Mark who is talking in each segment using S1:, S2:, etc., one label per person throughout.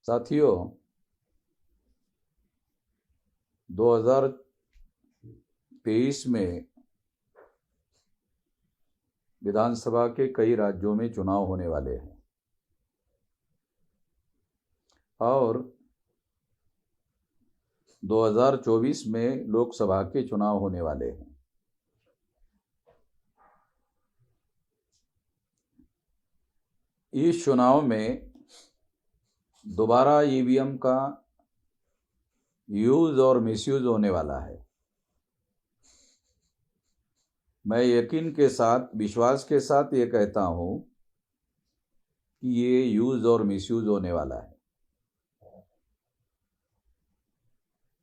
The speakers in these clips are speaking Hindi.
S1: साथियों, 2023 में विधानसभा के कई राज्यों में चुनाव होने वाले हैं और 2024 में लोकसभा के चुनाव होने वाले हैं। इस चुनाव में दोबारा ईवीएम का यूज और मिसयूज होने वाला है। मैं यकीन के साथ, विश्वास के साथ ये कहता हूं कि ये यूज और मिसयूज होने वाला है।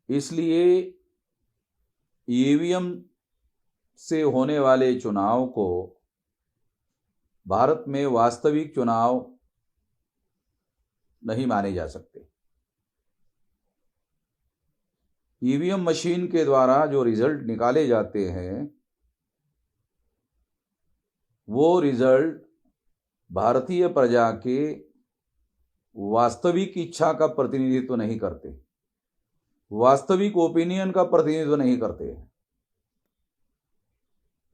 S1: इसलिए ईवीएम से होने वाले चुनाव को भारत में वास्तविक चुनाव नहीं माने जा सकते। ईवीएम मशीन के द्वारा जो रिजल्ट निकाले जाते हैं वो रिजल्ट भारतीय प्रजा के वास्तविक इच्छा का प्रतिनिधित्व नहीं करते, वास्तविक ओपिनियन का प्रतिनिधित्व नहीं करते।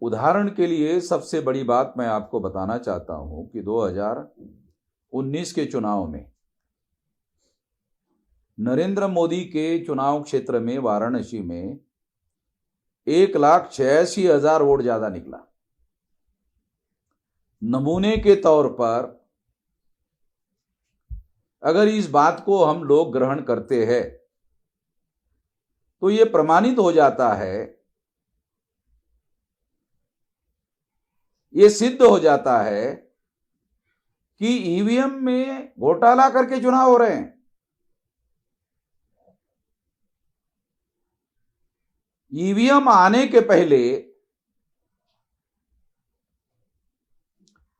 S1: उदाहरण के लिए सबसे बड़ी बात मैं आपको बताना चाहता हूं कि 2019 के चुनाव में नरेंद्र मोदी के चुनाव क्षेत्र में वाराणसी में 1,86,000 वोट ज्यादा निकला। नमूने के तौर पर अगर इस बात को हम लोग ग्रहण करते हैं तो यह प्रमाणित हो जाता है, ये सिद्ध हो जाता है कि ईवीएम में घोटाला करके चुनाव हो रहे हैं। ईवीएम आने के पहले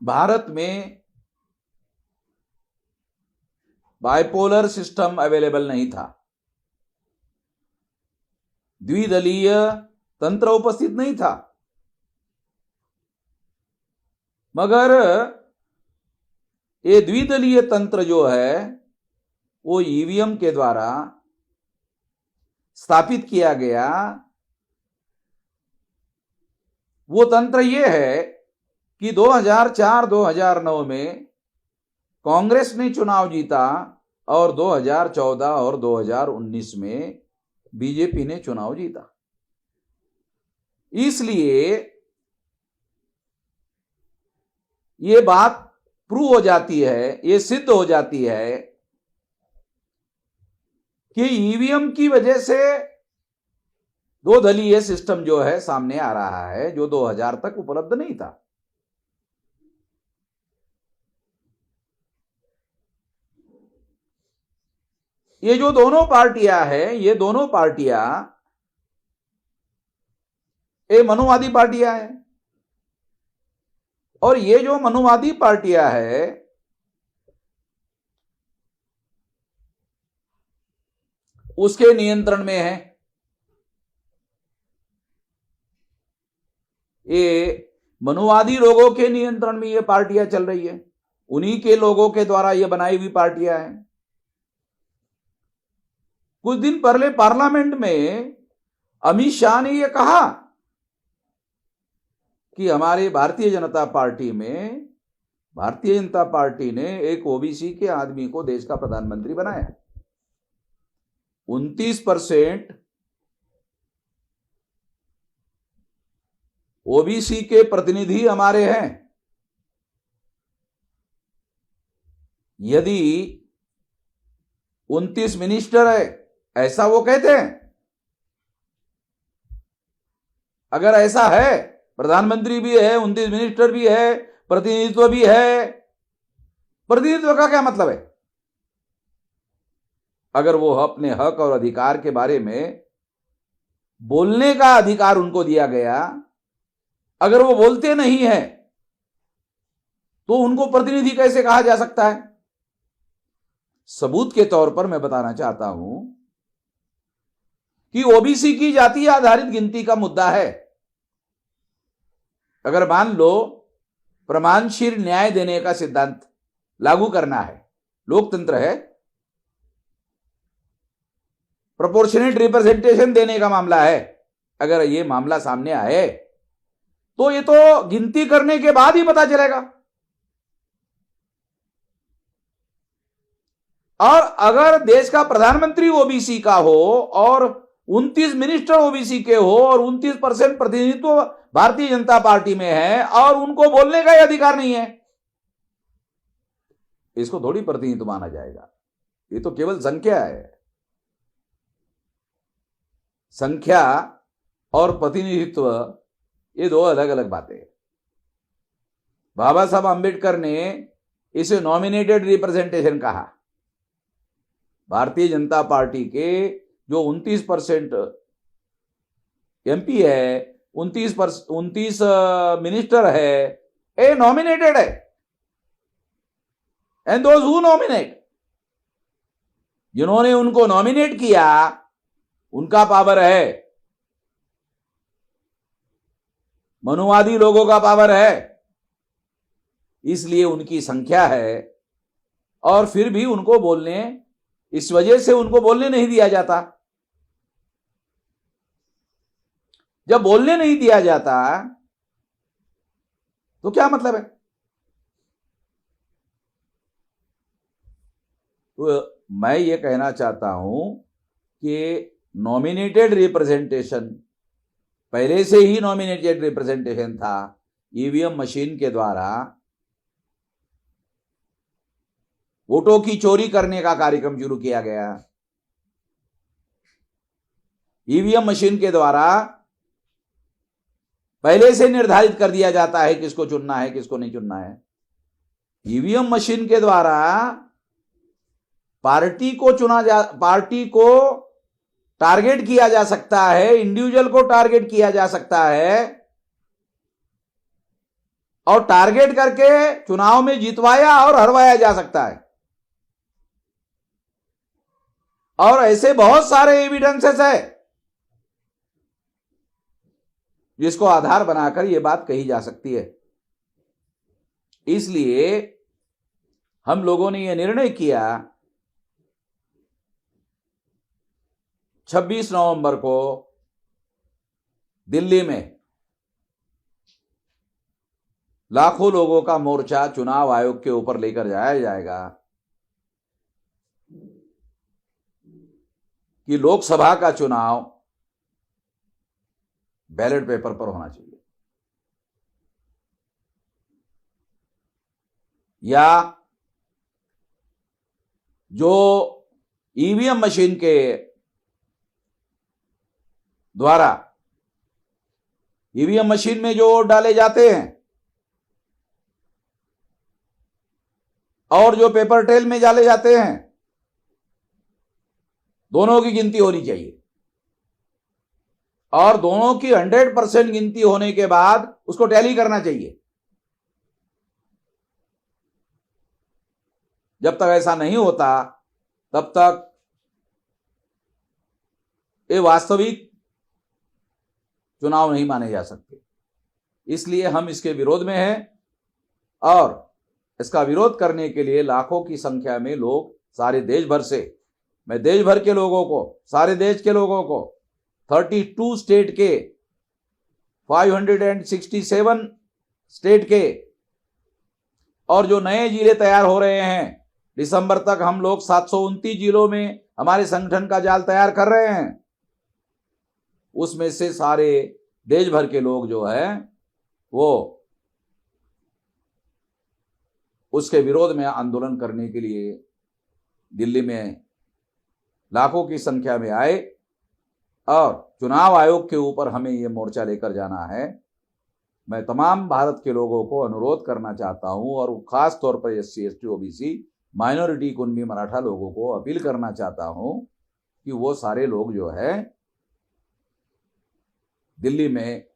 S1: भारत में बाइपोलर सिस्टम अवेलेबल नहीं था, द्विदलीय तंत्र उपस्थित नहीं था। मगर ये द्विदलीय तंत्र जो है वो ईवीएम के द्वारा स्थापित किया गया। वो तंत्र ये है कि 2004-2009 में कांग्रेस ने चुनाव जीता और 2014 और 2019 में बीजेपी ने चुनाव जीता। इसलिए ये बात प्रूव हो जाती है, ये सिद्ध हो जाती है कि ईवीएम की वजह से दो दलीय सिस्टम जो है सामने आ रहा है, जो 2000 तक उपलब्ध नहीं था। ये जो दोनों पार्टियां हैं, ये दोनों पार्टियां ये मनुवादी पार्टियां हैं और ये जो मनुवादी पार्टियां हैं उसके नियंत्रण में है। ये मनुवादी लोगों के नियंत्रण में ये पार्टियां चल रही है, उन्हीं के लोगों के द्वारा ये बनाई हुई पार्टियां हैं। कुछ दिन पहले पार्लियामेंट में अमित शाह ने ये कहा कि हमारे भारतीय जनता पार्टी ने एक ओबीसी के आदमी को देश का प्रधानमंत्री बनाया। 29% ओबीसी के प्रतिनिधि हमारे हैं। यदि 29 मिनिस्टर है, ऐसा वो कहते हैं। अगर ऐसा है, प्रधानमंत्री भी है, 29 मिनिस्टर भी है, प्रतिनिधित्व भी है, प्रतिनिधित्व का क्या मतलब है? अगर वो अपने हक और अधिकार के बारे में बोलने का अधिकार उनको दिया गया, अगर वो बोलते नहीं है तो उनको प्रतिनिधि कैसे कहा जा सकता है? सबूत के तौर पर मैं बताना चाहता हूं कि ओबीसी की जातीय आधारित गिनती का मुद्दा है। अगर मान लो प्रमाणशील न्याय देने का सिद्धांत लागू करना है, लोकतंत्र है, प्रोपोर्शनेट रिप्रेजेंटेशन देने का मामला है, अगर ये मामला सामने आए तो ये तो गिनती करने के बाद ही पता चलेगा। और अगर देश का प्रधानमंत्री ओबीसी का हो और 29 मिनिस्टर ओबीसी के हो और 29% प्रतिनिधित्व भारतीय जनता पार्टी में है और उनको बोलने का ही अधिकार नहीं है, इसको थोड़ी प्रतिनिधित्व माना जाएगा। ये तो केवल संख्या है। संख्या और प्रतिनिधित्व ये दो अलग अलग बातें हैं। बाबा साहब अंबेडकर ने इसे नॉमिनेटेड रिप्रेजेंटेशन कहा। भारतीय जनता पार्टी के जो 29% एमपी है, 29 मिनिस्टर है, ए नॉमिनेटेड है। एंड दोज हु नॉमिनेट, जिन्होंने उनको नॉमिनेट किया उनका पावर है, मनुवादी लोगों का पावर है, इसलिए उनकी संख्या है। और फिर भी उनको बोलने, इस वजह से उनको बोलने नहीं दिया जाता। जब बोलने नहीं दिया जाता तो क्या मतलब है? तो मैं ये कहना चाहता हूं कि नॉमिनेटेड रिप्रेजेंटेशन, पहले से ही नॉमिनेटेड रिप्रेजेंटेशन था। ईवीएम मशीन के द्वारा वोटों की चोरी करने का कार्यक्रम शुरू किया गया। ईवीएम मशीन के द्वारा पहले से निर्धारित कर दिया जाता है किसको चुनना है, किसको नहीं चुनना है। ईवीएम मशीन के द्वारा पार्टी को टारगेट किया जा सकता है, इंडिविजुअल को टारगेट किया जा सकता है और टारगेट करके चुनाव में जितवाया और हरवाया जा सकता है। और ऐसे बहुत सारे एविडेंसेस है जिसको आधार बनाकर यह बात कही जा सकती है। इसलिए हम लोगों ने यह निर्णय किया 26 नवंबर को दिल्ली में लाखों लोगों का मोर्चा चुनाव आयोग के ऊपर लेकर जाया जाएगा कि लोकसभा का चुनाव बैलेट पेपर पर होना चाहिए, या जो ईवीएम मशीन के द्वारा ईवीएम मशीन में जो वोट डाले जाते हैं और जो पेपर ट्रेल में डाले जाते हैं, दोनों की गिनती होनी चाहिए। और दोनों की 100% गिनती होने के बाद उसको टैली करना चाहिए। जब तक ऐसा नहीं होता तब तक ये वास्तविक चुनाव नहीं माने जा सकते। इसलिए हम इसके विरोध में हैं और इसका विरोध करने के लिए लाखों की संख्या में लोग सारे देश भर से, मैं देश भर के लोगों को, सारे देश के लोगों को, 32 स्टेट के, 567 स्टेट के और जो नए जिले तैयार हो रहे हैं, दिसंबर तक हम लोग 729 जिलों में हमारे संगठन का जाल तैयार कर रहे हैं, उसमें से सारे देश भर के लोग जो है वो उसके विरोध में आंदोलन करने के लिए दिल्ली में लाखों की संख्या में आए और चुनाव आयोग के ऊपर हमें ये मोर्चा लेकर जाना है। मैं तमाम भारत के लोगों को अनुरोध करना चाहता हूं और खास तौर पर SC ST OBC minority कुनबी Maratha लोगों को अपील करना चाहता हूं कि वो सारे लोग जो है दिल्ली में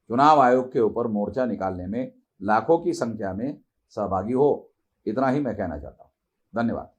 S1: चुनाव आयोग के ऊपर मोर्चा निकालने में लाखों की संख्या में सहभागी हो। इतना ही मैं कहना चाहता हूं। धन्यवाद।